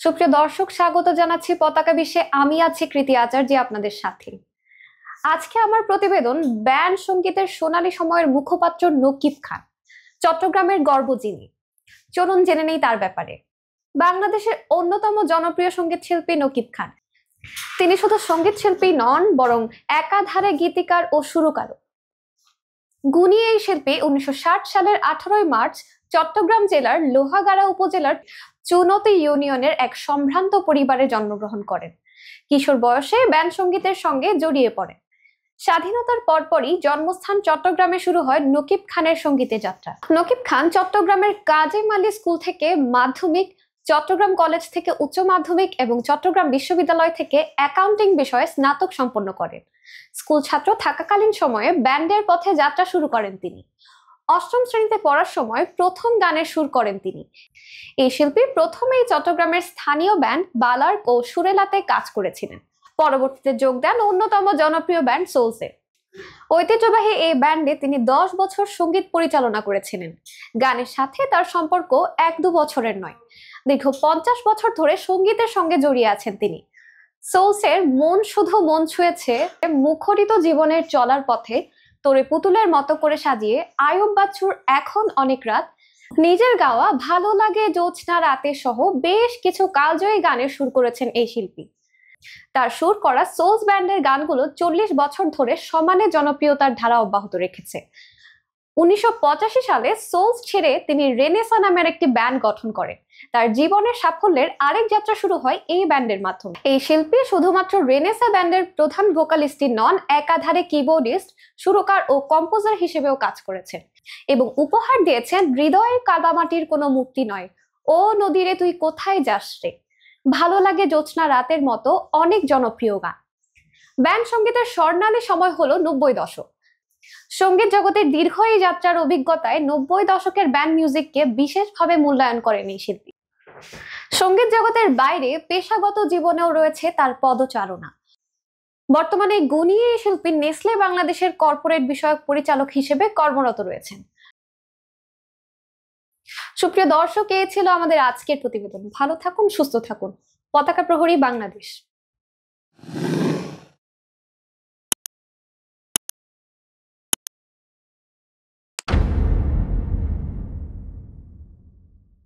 সুপ্রিয় দর্শক, স্বাগত জানাচ্ছি পতাকা বিশ্বে। আমি আছি কৃতি আচার্য আপনাদের সাথে। আজকে আমার প্রতিবেদন ব্যান্ড সঙ্গীতের সোনালী সময়ের মুখপাত্র নকিব খান, চট্টগ্রামের গর্ব যিনি। চলুন জেনে নেই তার ব্যাপারে। বাংলাদেশের অন্যতম জনপ্রিয় সঙ্গীত শিল্পী নকিব খান। তিনি শুধু সঙ্গীত শিল্পী নন, বরং একাধারে গীতিকার ও সুরকারও। গুণী এই শিল্পী 1960 সালের 18 মার্চ চট্টগ্রাম জেলার লোহাগাড়া উপজেলার চুনতি ইউনিয়নের এক সম্ভ্রান্ত পরিবারে জন্মগ্রহণ করেন। কিশোর বয়সে ব্যান্ড সঙ্গীতের সঙ্গে জড়িয়ে পড়েন। স্বাধীনতার পরপরই জন্মস্থান চট্টগ্রামে শুরু হয় নকিব খানের সঙ্গীতের যাত্রা। নকিব খান চট্টগ্রামের কাজী মালি স্কুল থেকে মাধ্যমিক, চট্টগ্রাম কলেজ থেকে উচ্চ মাধ্যমিক এবং চট্টগ্রাম বিশ্ববিদ্যালয় থেকে অ্যাকাউন্টিং বিষয়ে স্নাতক সম্পন্ন করেন। স্কুল ছাত্র থাকাকালীন সময়ে ব্যান্ডের পথে যাত্রা শুরু করেন তিনি। অষ্টম শ্রেণীতে পড়ার সময় প্রথম গানের সুর করেন তিনি। এই শিল্পী প্রথমেই চট্টগ্রামের স্থানীয় ব্যান্ড বালার্ক ও সুরেলাতে কাজ করেছিলেন। পরবর্তীতে যোগ দেন অন্যতম জনপ্রিয় ব্যান্ড সোলসে। ঐতিহ্যবাহী এই ব্যান্ডে তিনি 10 বছর সঙ্গীত পরিচালনা করেছিলেন। গানের সাথে তার সম্পর্ক 1-2 বছরের নয়, দীর্ঘ 50 বছর ধরে সঙ্গীতের সঙ্গে জড়িয়ে আছেন তিনি। সোলসের মন শুধু মন ছুঁয়েছে, মুখরিত জীবনের চলার পথে তোরে পুতুলের মতো করে সাজিয়ে, আয়ুব বাচ্চুর এখন অনেক রাত, নিজের গাওয়া ভালো লাগে জ্যোৎস্না রাতে সহ বেশ কিছু কালজয়ী গানের সুর করেছেন এই শিল্পী। তার সুর করা সোলস ব্যান্ডের গানগুলো 40 বছর ধরে সমানে জনপ্রিয়তার ধারা অব্যাহত রেখেছে। 1985 সালে সোলস ছেড়ে তিনি রেনেসা নামের একটি ব্যান্ড গঠন করেন। তার জীবনের সাফল্যের আরেক যাত্রা শুরু হয় এই ব্যান্ডের মাধ্যমে। এই শিল্পী শুধুমাত্র রেনেসা ব্যান্ডের প্রধান ভোকালিস্টই নন, একাধারে কিবোর্ডিস্ট, সুরকার ও কম্পোজার হিসেবেও কাজ করেছেন এবং উপহার দিয়েছেন হৃদয়ের কাদামাটির কোনো মূর্তি নয়, ও নদীরে তুই কোথায় যাস রে, ভালো লাগে জ্যোৎস্না রাতের মতো অনেক জনপ্রিয় গান। ব্যান্ড সঙ্গীতের স্বর্ণালী সময় হলো 90 দশক। সঙ্গীত জগতের দীর্ঘ এই যাত্রার অভিজ্ঞতায় 90 দশকের ব্যান্ড মিউজিককে বিশেষভাবে মূল্যায়ন করেন এই শিল্পী। সঙ্গীত জগতের বাইরে পেশাগত জীবনেও রয়েছে তার পদচারণা। বর্তমানে গুণী এই শিল্পী নেসলে বাংলাদেশের কর্পোরেট বিষয়ক পরিচালক হিসেবে কর্মরত রয়েছেন। সুপ্রিয় দর্শক, এ ছিল আমাদের আজকের প্রতিবেদন। ভালো থাকুন, সুস্থ থাকুন। পতাকা প্রহরী বাংলাদেশ।